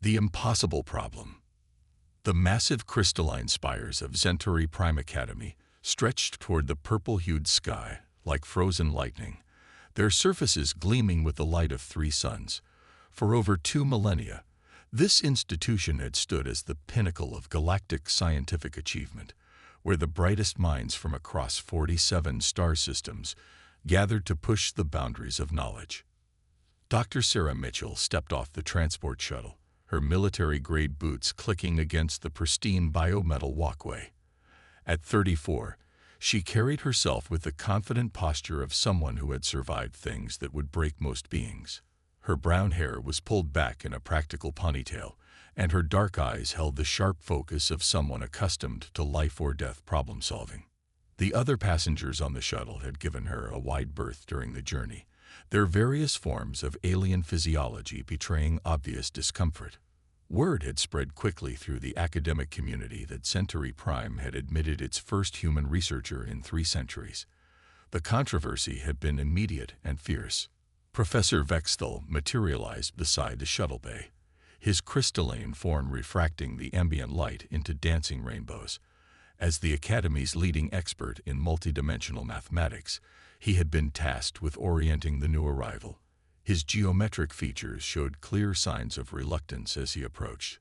The impossible problem. The massive crystalline spires of Centauri Prime Academy stretched toward the purple-hued sky like frozen lightning, their surfaces gleaming with the light of 3 suns. For over 2 millennia, this institution had stood as the pinnacle of galactic scientific achievement, where the brightest minds from across 47 star systems gathered to push the boundaries of knowledge. Dr. Sarah Mitchell stepped off the transport shuttle, her military-grade boots clicking against the pristine biometal walkway. At 34, she carried herself with the confident posture of someone who had survived things that would break most beings. Her brown hair was pulled back in a practical ponytail, and her dark eyes held the sharp focus of someone accustomed to life-or-death problem-solving. The other passengers on the shuttle had given her a wide berth during the journey, their various forms of alien physiology betraying obvious discomfort. Word had spread quickly through the academic community that Centauri Prime had admitted its first human researcher in 3 centuries. The controversy had been immediate and fierce. Professor Vexthal materialized beside the shuttle bay, his crystalline form refracting the ambient light into dancing rainbows. As the Academy's leading expert in multidimensional mathematics, he had been tasked with orienting the new arrival. His geometric features showed clear signs of reluctance as he approached.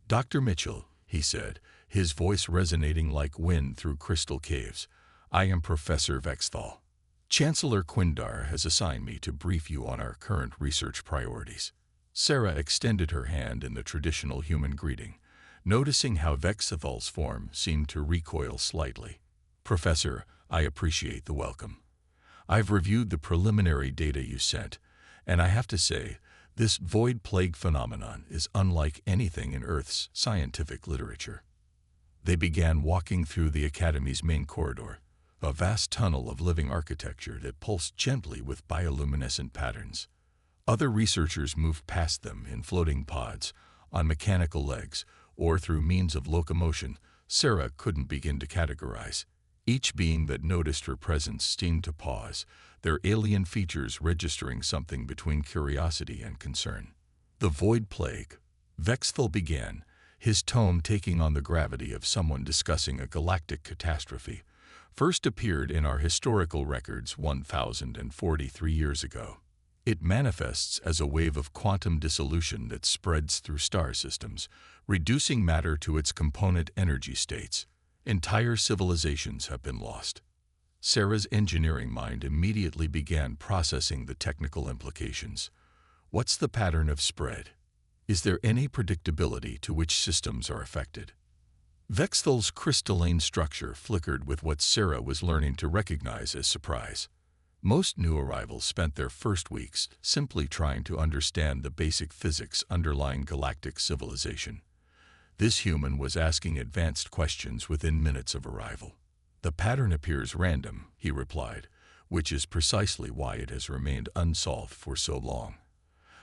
"Dr. Mitchell," he said, his voice resonating like wind through crystal caves, "I am Professor Vexthal. Chancellor Quindar has assigned me to brief you on our current research priorities." Sarah extended her hand in the traditional human greeting, noticing how Vexthal's form seemed to recoil slightly. "Professor, I appreciate the welcome. I've reviewed the preliminary data you sent, and I have to say, this void plague phenomenon is unlike anything in Earth's scientific literature." They began walking through the Academy's main corridor, a vast tunnel of living architecture that pulsed gently with bioluminescent patterns. Other researchers moved past them in floating pods, on mechanical legs, or through means of locomotion Sarah couldn't begin to categorize. Each being that noticed her presence seemed to pause, their alien features registering something between curiosity and concern. "The void plague," Vexthal began, his tone taking on the gravity of someone discussing a galactic catastrophe, "first appeared in our historical records 1,043 years ago. It manifests as a wave of quantum dissolution that spreads through star systems, reducing matter to its component energy states. Entire civilizations have been lost." Sarah's engineering mind immediately began processing the technical implications. What's the pattern of spread? Is there any predictability to which systems are affected? Vexthal's crystalline structure flickered with what Sarah was learning to recognize as surprise. Most new arrivals spent their first weeks simply trying to understand the basic physics underlying galactic civilization. This human was asking advanced questions within minutes of arrival. "The pattern appears random," he replied, "which is precisely why it has remained unsolved for so long.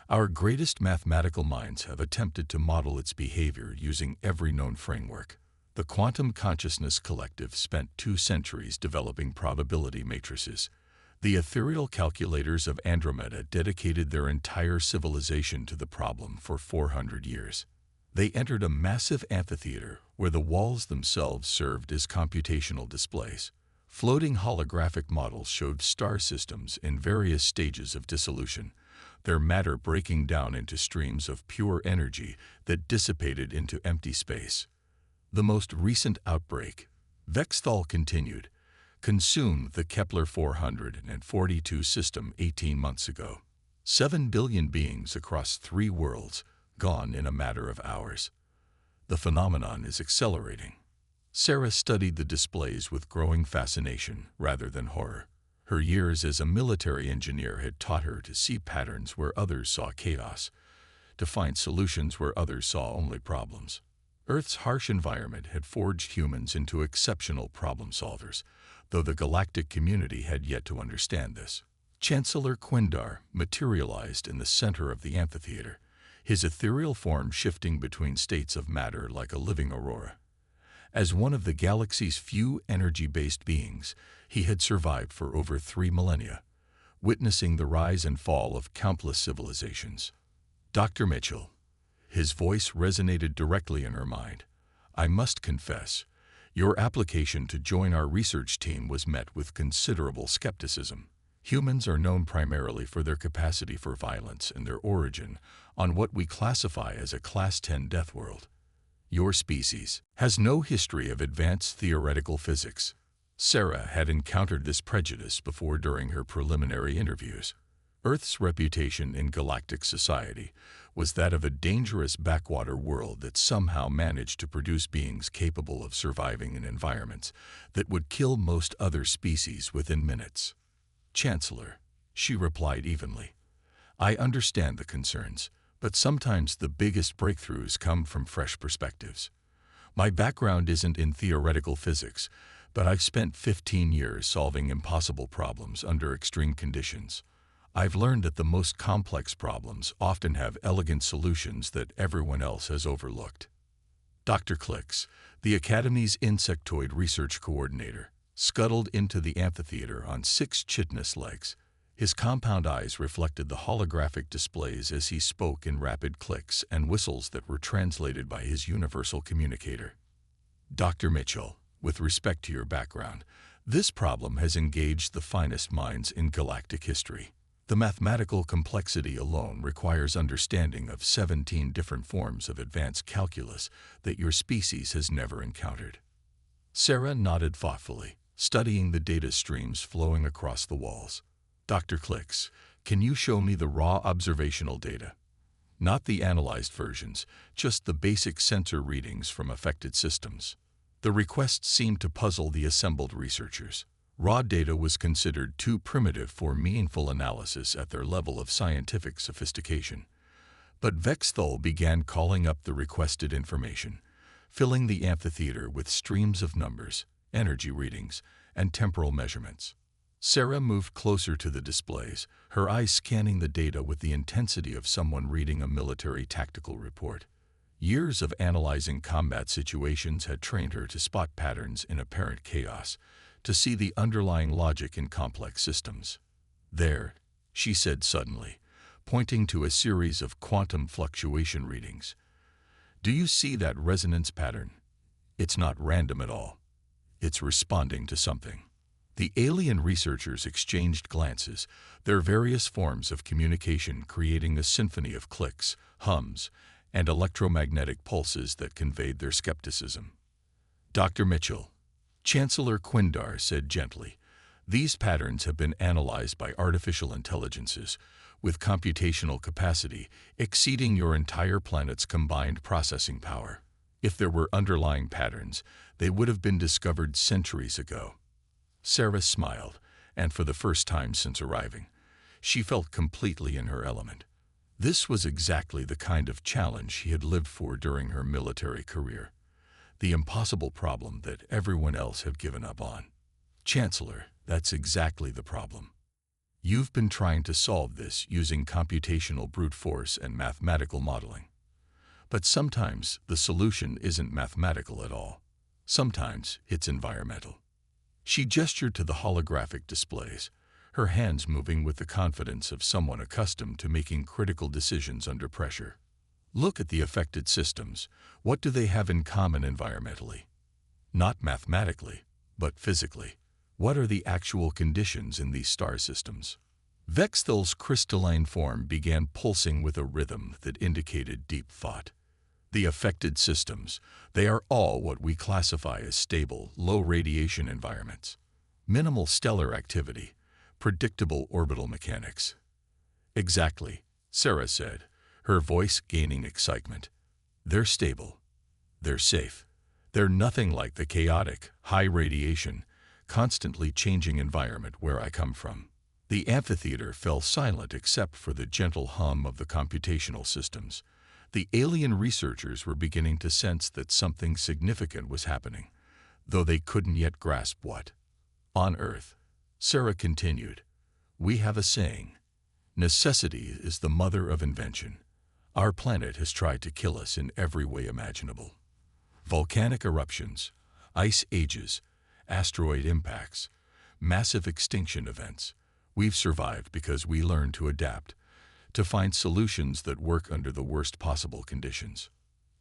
Our greatest mathematical minds have attempted to model its behavior using every known framework. The Quantum Consciousness Collective spent 2 centuries developing probability matrices. The ethereal calculators of Andromeda dedicated their entire civilization to the problem for 400 years. They entered a massive amphitheater where the walls themselves served as computational displays. Floating holographic models showed star systems in various stages of dissolution, their matter breaking down into streams of pure energy that dissipated into empty space. "The most recent outbreak," Vexthal continued, "consumed the Kepler 442 system 18 months ago. 7 billion beings across 3 worlds, gone in a matter of hours. The phenomenon is accelerating." Sarah studied the displays with growing fascination rather than horror. Her years as a military engineer had taught her to see patterns where others saw chaos, to find solutions where others saw only problems. Earth's harsh environment had forged humans into exceptional problem solvers, though the galactic community had yet to understand this. Chancellor Quindar materialized in the center of the amphitheater, his ethereal form shifting between states of matter like a living aurora. As one of the galaxy's few energy-based beings, he had survived for over 3 millennia, witnessing the rise and fall of countless civilizations. "Dr. Mitchell," His voice resonated directly in her mind. "I must confess, your application to join our research team was met with considerable skepticism. Humans are known primarily for their capacity for violence and their origin on what we classify as a Class 10 death world. Your species has no history of advanced theoretical physics." Sarah had encountered this prejudice before during her preliminary interviews. Earth's reputation in galactic society was that of a dangerous backwater world that somehow managed to produce beings capable of surviving in environments that would kill most other species within minutes. "Chancellor," she replied evenly, "I understand the concerns, but sometimes the biggest breakthroughs come from fresh perspectives. My background isn't in theoretical physics, but I've spent 15 years solving impossible problems under extreme conditions. I've learned that the most complex problems often have elegant solutions that everyone else has overlooked." Dr. Clicks, the Academy's insectoid research coordinator, scuttled into the amphitheater on 6 chitinous legs. His compound eyes reflected the holographic displays as he spoke in rapid clicks and whistles that were translated by his universal communicator. "Dr. Mitchell, with respect to your background, this problem has engaged the finest minds in galactic history. The mathematical complexity alone requires understanding of 17 different forms of advanced calculus that your species has never encountered." Sarah nodded thoughtfully, studying the data streams flowing across the walls. "Dr. Clicks, can you show me the raw observational data? Not the analyzed versions, just the basic sensor readings from affected systems." The request seemed to puzzle the assembled researchers. Raw data was considered too primitive for meaningful analysis at their level of scientific sophistication. But Vexthul began calling up the requested information, filling the amphitheater with streams of numbers, energy readings, and temporal measurements. Sarah moved closer to the displays, her eyes scanning the data with the intensity of someone reading a military tactical report. Years of analyzing combat situations had trained her to spot patterns in apparent chaos, to see the underlying logic in complex systems. "There," she said suddenly, pointing to a series of quantum fluctuation readings. "Do you see that resonance pattern? It's not random at all. It's responding to something." The alien researchers exchanged glances, their various forms of communication creating a symphony of clicks, hums, and electromagnetic pulses that conveyed their skepticism. "Dr. Mitchell," Chancellor Quindar said gently, "these patterns have been analyzed by artificial intelligences with computational capacity exceeding your entire planet's combined processing power. If there were underlying patterns, they would have been discovered centuries ago." Sarah smiled, and for the first time since arriving, she felt completely in her element. This was exactly the kind of challenge she had lived for during her military career. The impossible problem that everyone else had given up on. "Chancellor, that's exactly the problem. You've been trying to solve this using computational brute force and mathematical modeling. But sometimes the solution isn't mathematical at all. Sometimes it's environmental." She gestured to the holographic displays, her hands moving with the confidence of someone accustomed to making critical decisions under pressure. "Look at the affected systems. What do they have in common environmentally? Not mathematically, but physically. What are the actual conditions in these star systems?" Vexthul's crystalline form began pulsing with a rhythm that indicated deep thought. "The affected systems, they are all what we classify as stable, low-radiation environments. Minimal stellar activity, predictable orbital mechanics." "Exactly," Sarah said, her voice gaining excitement. "They're stable. They're safe. They're nothing like the chaotic, high-radiation, constantly changing environment where I come from." The amphitheater fell silent except for the gentle hum of the computational systems. The alien researchers were beginning to sense that something significant was happening, though they couldn't yet grasp what. "On Earth," Sarah continued, "we have a saying, necessity is the mother of invention. Our planet has tried to kill us in every way imaginable. Volcanic eruptions, ice ages, asteroid impacts, massive extinction events. We've survived because we learned to adapt, to find solutions that work under the worst possible conditions.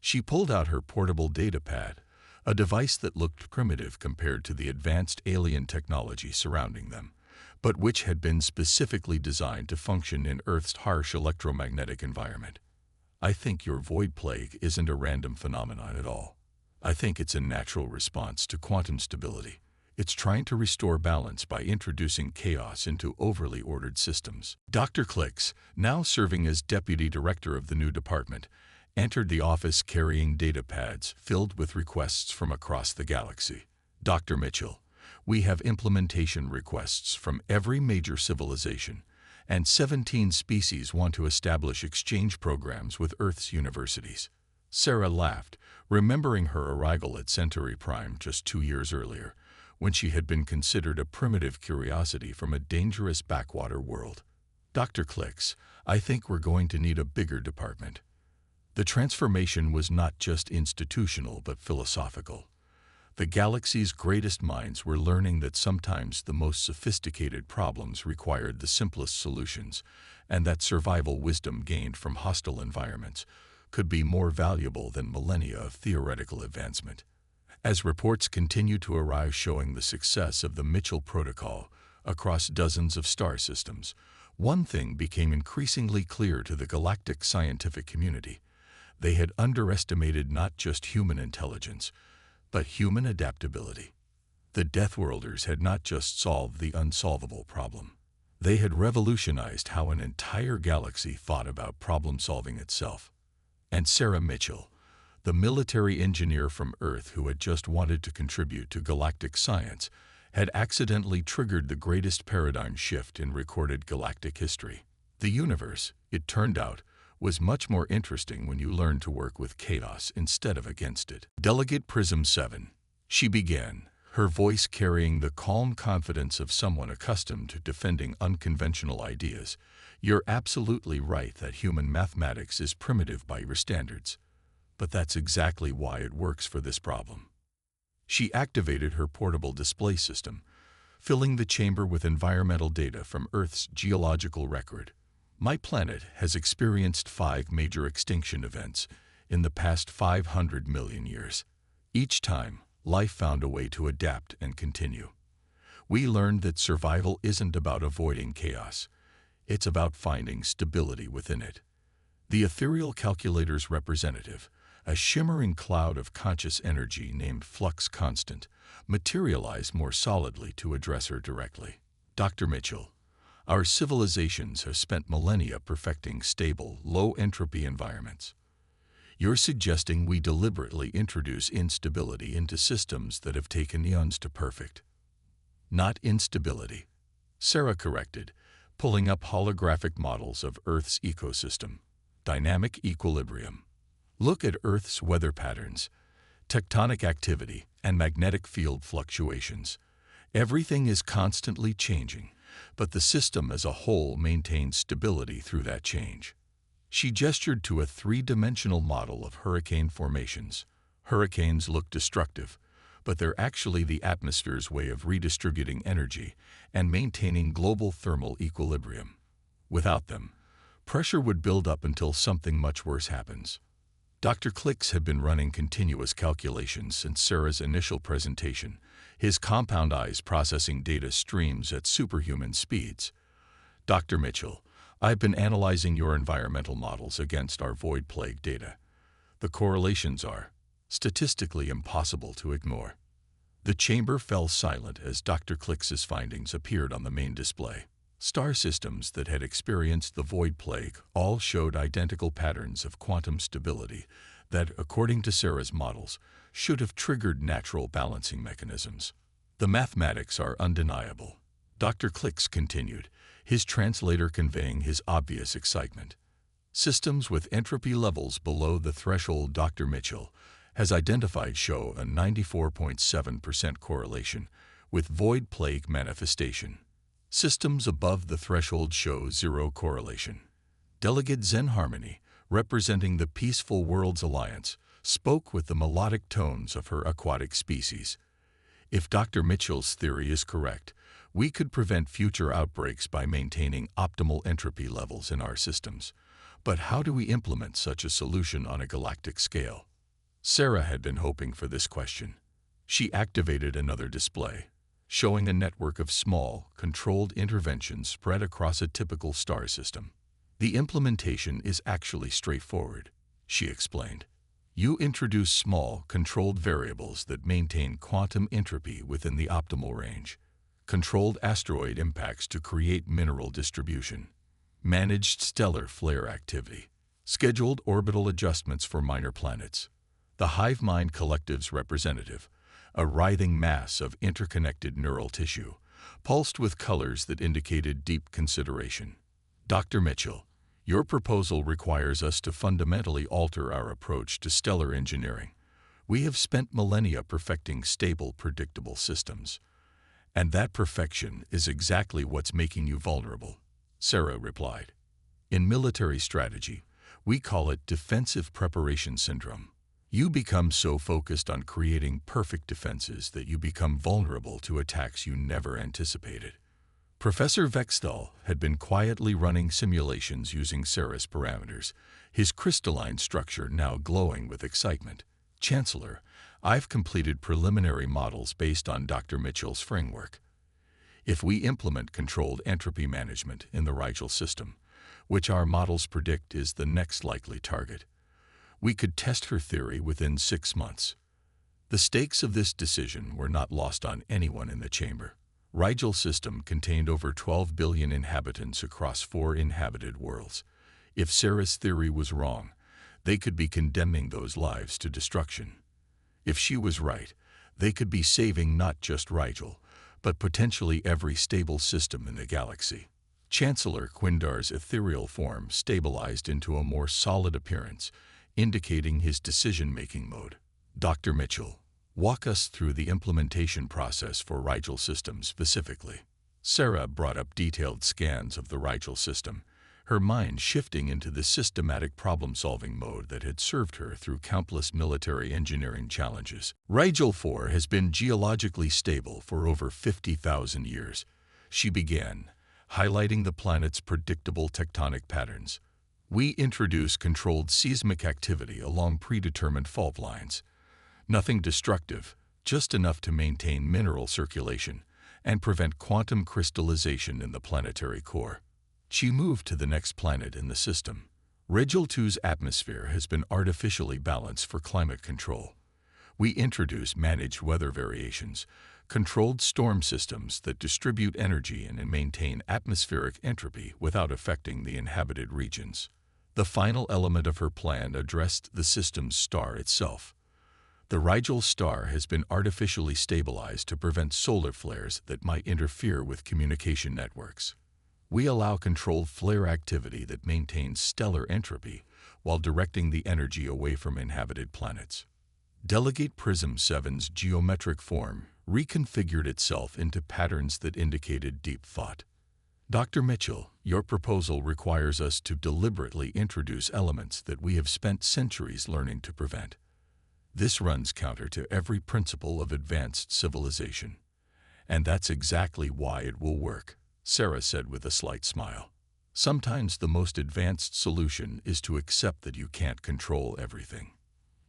She pulled out her portable data pad, a device that looked primitive compared to the advanced alien technology surrounding them, but which had been specifically designed to function in Earth's harsh electromagnetic environment. "I think your void plague isn't a random phenomenon at all. I think it's a natural response to quantum stability. It's trying to restore balance by introducing chaos into overly ordered systems." Dr. Clicks, now serving as deputy director of the new department, entered the office carrying data pads filled with requests from across the galaxy. "Dr. Mitchell, we have implementation requests from every major civilization, and 17 species want to establish exchange programs with Earth's universities." Sarah laughed, remembering her arrival at Centauri Prime just 2 years earlier, when she had been considered a primitive curiosity from a dangerous backwater world. "Dr. Clicks, I think we're going to need a bigger department." The transformation was not just institutional but philosophical. The galaxy's greatest minds were learning that sometimes the most sophisticated problems required the simplest solutions, and that survival wisdom gained from hostile environments could be more valuable than millennia of theoretical advancement. As reports continued to arrive showing the success of the Mitchell Protocol across dozens of star systems, one thing became increasingly clear to the galactic scientific community. They had underestimated not just human intelligence, but human adaptability. The Deathworlders had not just solved the unsolvable problem. They had revolutionized how an entire galaxy thought about problem-solving itself. And Sarah Mitchell, the military engineer from Earth who had just wanted to contribute to galactic science, had accidentally triggered the greatest paradigm shift in recorded galactic history. The universe, it turned out, was much more interesting when you learned to work with chaos instead of against it. "Delegate Prism 7, she began, her voice carrying the calm confidence of someone accustomed to defending unconventional ideas. "You're absolutely right that human mathematics is primitive by your standards. But that's exactly why it works for this problem." She activated her portable display system, filling the chamber with environmental data from Earth's geological record. "My planet has experienced 5 major extinction events in the past 500 million years. Each time, life found a way to adapt and continue. We learned that survival isn't about avoiding chaos. It's about finding stability within it." The ethereal calculator's representative, a shimmering cloud of conscious energy named Flux Constant, materialized more solidly to address her directly. "Dr. Mitchell, our civilizations have spent millennia perfecting stable, low-entropy environments. You're suggesting we deliberately introduce instability into systems that have taken eons to perfect." "Not instability," Sarah corrected, pulling up holographic models of Earth's ecosystem. "Dynamic equilibrium. Look at Earth's weather patterns, tectonic activity, and magnetic field fluctuations. Everything is constantly changing, but the system as a whole maintains stability through that change." She gestured to a 3-dimensional model of hurricane formations. Hurricanes look destructive, but they're actually the atmosphere's way of redistributing energy and maintaining global thermal equilibrium. Without them, pressure would build up until something much worse happens. Dr. Clicks had been running continuous calculations since Sarah's initial presentation, his compound eyes processing data streams at superhuman speeds. "Dr. Mitchell, I've been analyzing your environmental models against our void plague data. The correlations are statistically impossible to ignore." The chamber fell silent as Dr. Clicks's findings appeared on the main display. Star systems that had experienced the void plague all showed identical patterns of quantum stability that, according to Sarah's models, should have triggered natural balancing mechanisms. "The mathematics are undeniable," Dr. Clicks continued, his translator conveying his obvious excitement. "Systems with entropy levels below the threshold Dr. Mitchell has identified show a 94.7% correlation with void plague manifestation. Systems above the threshold show 0 correlation." Delegate Zen Harmony, representing the Peaceful Worlds Alliance, spoke with the melodic tones of her aquatic species. "If Dr. Mitchell's theory is correct, We could prevent future outbreaks by maintaining optimal entropy levels in our systems. But how do we implement such a solution on a galactic scale? Sarah had been hoping for this question. She activated another display, showing a network of small, controlled interventions spread across a typical star system. The implementation is actually straightforward, she explained. You introduce small, controlled variables that maintain quantum entropy within the optimal range. Controlled asteroid impacts to create mineral distribution. Managed stellar flare activity. Scheduled orbital adjustments for minor planets. The hive mind collective's representative, a writhing mass of interconnected neural tissue, pulsed with colors that indicated deep consideration. Dr. Mitchell, your proposal requires us to fundamentally alter our approach to stellar engineering. We have spent millennia perfecting stable, predictable systems. And that perfection is exactly what's making you vulnerable, Sarah replied. In military strategy, we call it defensive preparation syndrome. You become so focused on creating perfect defenses that you become vulnerable to attacks you never anticipated. Professor Vexthal had been quietly running simulations using Sarah's parameters, his crystalline structure now glowing with excitement. Chancellor, I've completed preliminary models based on Dr. Mitchell's framework. If we implement controlled entropy management in the Rigel system, which our models predict is the next likely target, we could test her theory within 6 months. The stakes of this decision were not lost on anyone in the chamber. Rigel system contained over 12 billion inhabitants across 4 inhabited worlds. If Sarah's theory was wrong, they could be condemning those lives to destruction. If she was right, they could be saving not just Rigel, but potentially every stable system in the galaxy. Chancellor Quindar's ethereal form stabilized into a more solid appearance, indicating his decision-making mode. Dr. Mitchell, walk us through the implementation process for Rigel systems specifically. Sarah brought up detailed scans of the Rigel system, her mind shifting into the systematic problem-solving mode that had served her through countless military engineering challenges. Rigel 4 has been geologically stable for over 50,000 years. She began, highlighting the planet's predictable tectonic patterns. We introduce controlled seismic activity along predetermined fault lines. Nothing destructive, just enough to maintain mineral circulation and prevent quantum crystallization in the planetary core. She moved to the next planet in the system. Rigel 2's atmosphere has been artificially balanced for climate control. We introduce managed weather variations, controlled storm systems that distribute energy and maintain atmospheric entropy without affecting the inhabited regions. The final element of her plan addressed the system's star itself. The Rigel star has been artificially stabilized to prevent solar flares that might interfere with communication networks. We allow controlled flare activity that maintains stellar entropy while directing the energy away from inhabited planets. Delegate Prism 7's geometric form reconfigured itself into patterns that indicated deep thought. Dr. Mitchell, your proposal requires us to deliberately introduce elements that we have spent centuries learning to prevent. This runs counter to every principle of advanced civilization. And that's exactly why it will work, Sarah said with a slight smile. Sometimes the most advanced solution is to accept that you can't control everything.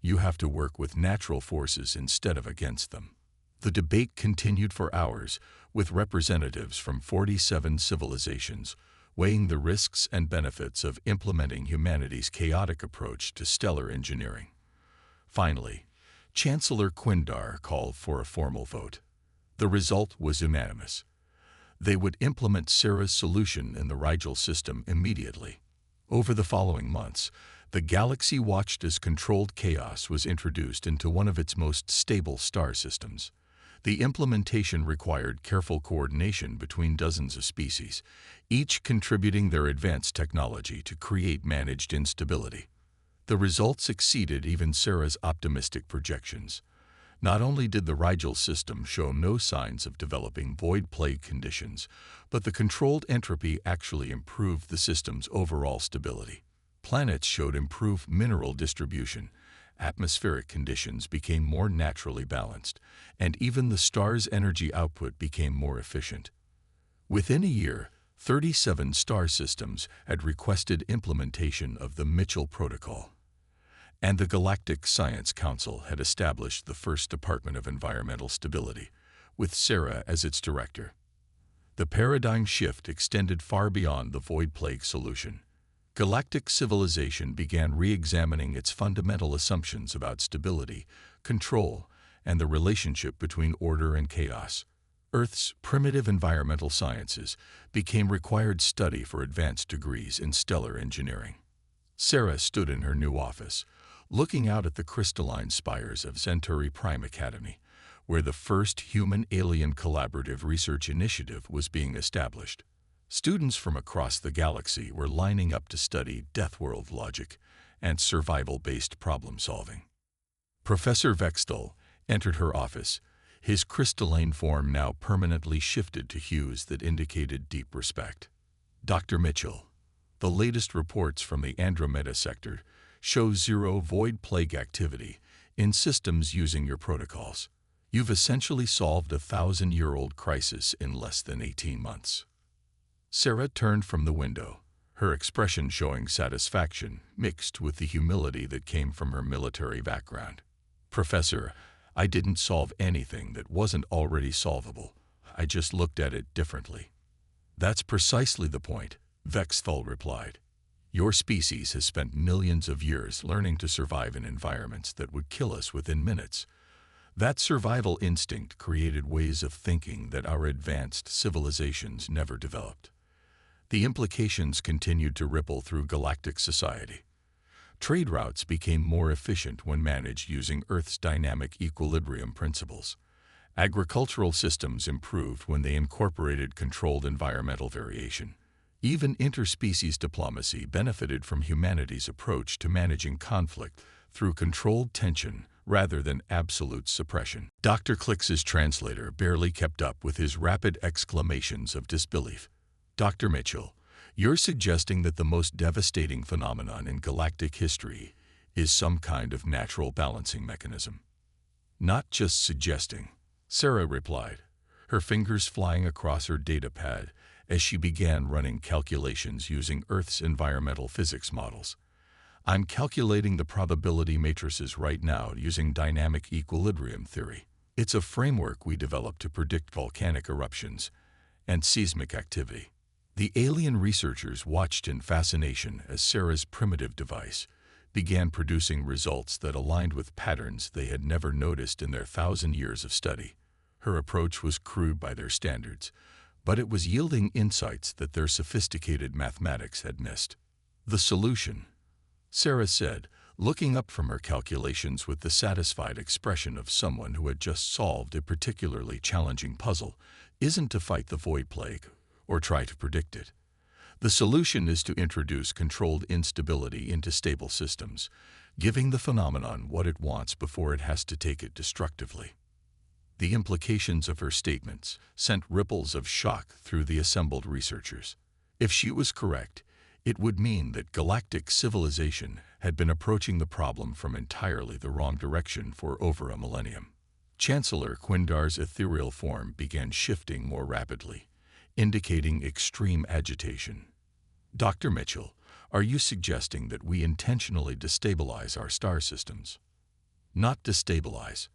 You have to work with natural forces instead of against them. The debate continued for hours, with representatives from 47 civilizations weighing the risks and benefits of implementing humanity's chaotic approach to stellar engineering. Finally, Chancellor Quindar called for a formal vote. The result was unanimous. They would implement Sarah's solution in the Rigel system immediately. Over the following months, the galaxy watched as controlled chaos was introduced into one of its most stable star systems. The implementation required careful coordination between dozens of species, each contributing their advanced technology to create managed instability. The results exceeded even Sarah's optimistic projections. Not only did the Rigel system show no signs of developing void plague conditions, but the controlled entropy actually improved the system's overall stability. Planets showed improved mineral distribution, atmospheric conditions became more naturally balanced, and even the star's energy output became more efficient. Within a year, 37 star systems had requested implementation of the Mitchell Protocol, and the Galactic Science Council had established the first Department of Environmental Stability, with Sarah as its director. The paradigm shift extended far beyond the void plague solution. Galactic civilization began re-examining its fundamental assumptions about stability, control, and the relationship between order and chaos. Earth's primitive environmental sciences became required study for advanced degrees in stellar engineering. Sarah stood in her new office, looking out at the crystalline spires of Centauri Prime Academy, where the first human-alien collaborative research initiative was being established. Students from across the galaxy were lining up to study death-world logic and survival-based problem-solving. Professor Vexthal entered her office, his crystalline form now permanently shifted to hues that indicated deep respect. Dr. Mitchell, the latest reports from the Andromeda sector show zero void plague activity in systems using your protocols. You've essentially solved a 1,000-year-old crisis in less than 18 months. Sarah turned from the window, her expression showing satisfaction mixed with the humility that came from her military background. Professor, I didn't solve anything that wasn't already solvable. I just looked at it differently. That's precisely the point, Vexthal replied. Your species has spent millions of years learning to survive in environments that would kill us within minutes. That survival instinct created ways of thinking that our advanced civilizations never developed. The implications continued to ripple through galactic society. Trade routes became more efficient when managed using Earth's dynamic equilibrium principles. Agricultural systems improved when they incorporated controlled environmental variation. Even interspecies diplomacy benefited from humanity's approach to managing conflict through controlled tension rather than absolute suppression. Dr. Clix's translator barely kept up with his rapid exclamations of disbelief. Dr. Mitchell, you're suggesting that the most devastating phenomenon in galactic history is some kind of natural balancing mechanism. Not just suggesting, Sarah replied, her fingers flying across her data pad as she began running calculations using Earth's environmental physics models. I'm calculating the probability matrices right now using dynamic equilibrium theory. It's a framework we developed to predict volcanic eruptions and seismic activity. The alien researchers watched in fascination as Sarah's primitive device began producing results that aligned with patterns they had never noticed in their 1,000 years of study. Her approach was crude by their standards, but it was yielding insights that their sophisticated mathematics had missed. The solution, Sarah said, looking up from her calculations with the satisfied expression of someone who had just solved a particularly challenging puzzle, isn't to fight the void plague or try to predict it. The solution is to introduce controlled instability into stable systems, giving the phenomenon what it wants before it has to take it destructively. The implications of her statements sent ripples of shock through the assembled researchers. If she was correct, it would mean that galactic civilization had been approaching the problem from entirely the wrong direction for over a millennium. Chancellor Quindar's ethereal form began shifting more rapidly, indicating extreme agitation. Dr. Mitchell, are you suggesting that we intentionally destabilize our star systems? Not destabilize,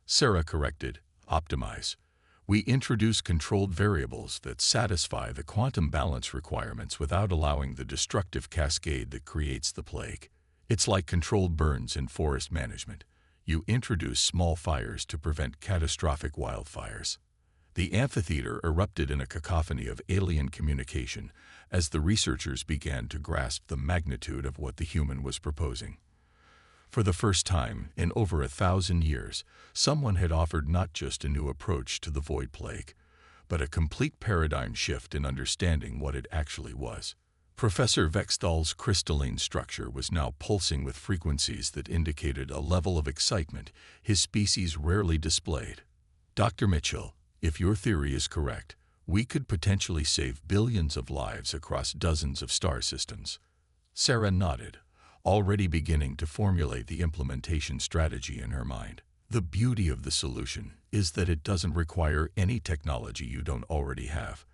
Sarah corrected, optimize. We introduce controlled variables that satisfy the quantum balance requirements without allowing the destructive cascade that creates the plague. It's like controlled burns in forest management. You introduce small fires to prevent catastrophic wildfires. The amphitheater erupted in a cacophony of alien communication as the researchers began to grasp the magnitude of what the human was proposing. For the first time in over 1,000 years, someone had offered not just a new approach to the void plague, but a complete paradigm shift in understanding what it actually was. Professor Vexthal's crystalline structure was now pulsing with frequencies that indicated a level of excitement his species rarely displayed. Dr. Mitchell, if your theory is correct, we could potentially save billions of lives across dozens of star systems. Sarah nodded, already beginning to formulate the implementation strategy in her mind. The beauty of the solution is that it doesn't require any technology you don't already have.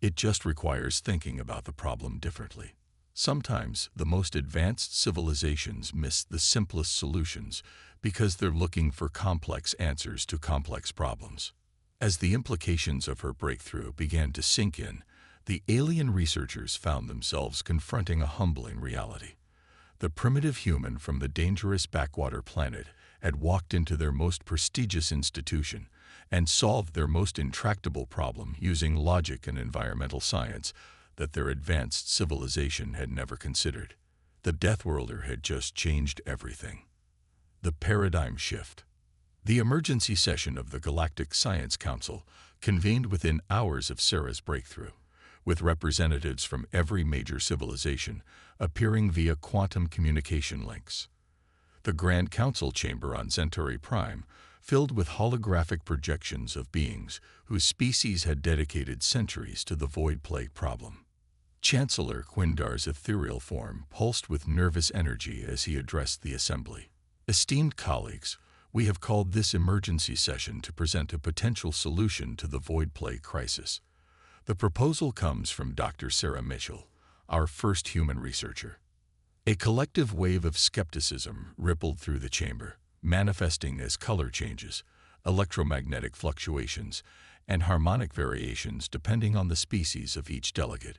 It just requires thinking about the problem differently. Sometimes the most advanced civilizations miss the simplest solutions because they're looking for complex answers to complex problems. As the implications of her breakthrough began to sink in, the alien researchers found themselves confronting a humbling reality. The primitive human from the dangerous backwater planet had walked into their most prestigious institution and solved their most intractable problem using logic and environmental science that their advanced civilization had never considered. The Death Worlder had just changed everything. The paradigm shift. The emergency session of the Galactic Science Council convened within hours of Sarah's breakthrough, with representatives from every major civilization appearing via quantum communication links. The Grand Council chamber on Centauri Prime filled with holographic projections of beings whose species had dedicated centuries to the void plague problem. Chancellor Quindar's ethereal form pulsed with nervous energy as he addressed the assembly. Esteemed colleagues, we have called this emergency session to present a potential solution to the void plague crisis. The proposal comes from Dr. Sarah Mitchell, our first human researcher. A collective wave of skepticism rippled through the chamber, manifesting as color changes, electromagnetic fluctuations, and harmonic variations depending on the species of each delegate.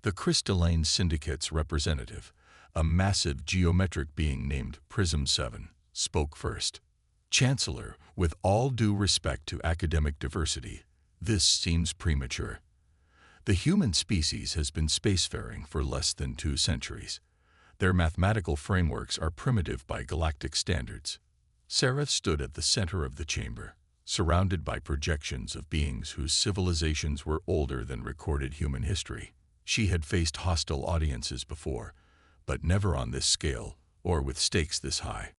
The Crystalline Syndicate's representative, a massive geometric being named Prism 7, spoke first. Chancellor, with all due respect to academic diversity, this seems premature. The human species has been spacefaring for less than 2 centuries. Their mathematical frameworks are primitive by galactic standards. Sarah stood at the center of the chamber, surrounded by projections of beings whose civilizations were older than recorded human history. She had faced hostile audiences before, but never on this scale or with stakes this high.